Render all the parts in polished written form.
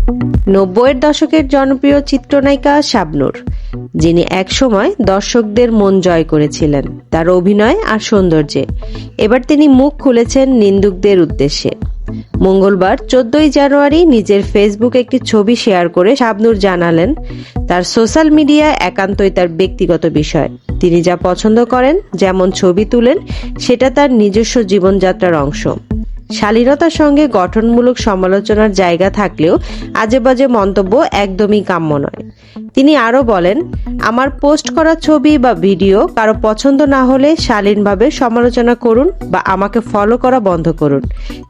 90-এর দশকের জনপ্রিয় চিত্রনায়িকা শাবনূর, যিনি একসময় দর্শকদের মন জয় করেছিলেন তার অভিনয় আর সৌন্দর্যে। এবার তিনি মুখ খুলেছেন নিন্দুকদের উদ্দেশ্যে। মঙ্গলবার 14 জানুয়ারি নিজের ফেসবুকে একটি ছবি শেয়ার করে শাবনূর জানালেন, তার সোশ্যাল মিডিয়া একান্তই তার ব্যক্তিগত বিষয়। তিনি যা পছন্দ করেন, যেমন ছবি তুলেন, সেটা তার নিজস্ব জীবনযাত্রার অংশ। শালীনতার সঙ্গে গঠনমূলক সমালোচনার জায়গা থাকলেও আজেবাজে মন্তব্য একদমই কাম্য নয়। তিনি আরও বলেন, আমার পোস্ট করা ছবি বা ভিডিও কারো পছন্দ না হলে শালীনভাবে সমালোচনা করুন বা আমাকে ফলো করা বন্ধ করুন,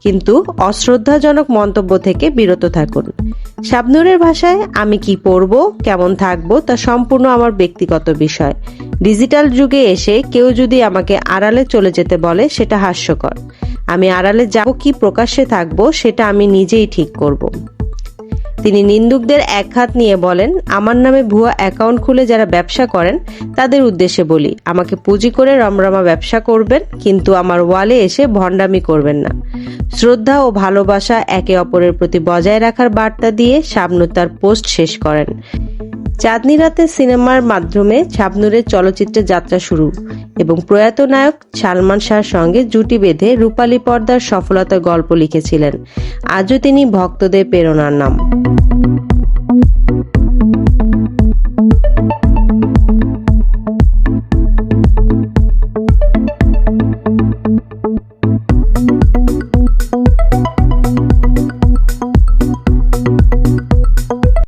কিন্তু অশ্রদ্ধাজনক মন্তব্য থেকে বিরত থাকুন। শাবনূরের ভাষায়, আমি কি পরব, কেমন থাকবো তা সম্পূর্ণ আমার ব্যক্তিগত বিষয়। ডিজিটাল যুগে এসে কেউ যদি আমাকে আড়ালে চলে যেতে বলে, সেটা হাস্যকর। আমি আড়ালে যাব কি প্রকাশ্যে থাকবো, সেটা আমি নিজেই ঠিক করব। তিনি নিন্দুকদের একহাত নিয়ে বলেন, আমার নামে ভুয়া অ্যাকাউন্ট খুলে যারা ব্যবসা করেন তাদের উদ্দেশ্যে বলি, আমাকে পুঁজি করে রমরমা ব্যবসা করবেন, কিন্তু আমার ওয়ালে এসে ভণ্ডামি করবেন না। শ্রদ্ধা ও ভালোবাসা একে অপরের প্রতি বজায় রাখার বার্তা দিয়ে শাবনূর তার পোস্ট শেষ করেন। চাঁদনি রাতে সিনেমার মাধ্যমে শাবনূরের চলচ্চিত্রে যাত্রা শুরু এবং প্রয়াত নায়ক সালমান শাহর সঙ্গে জুটি বেঁধে রূপালী পর্দার সফলতার গল্প লিখেছিলেন। আজও তিনি ভক্তদের প্রেরণার নাম।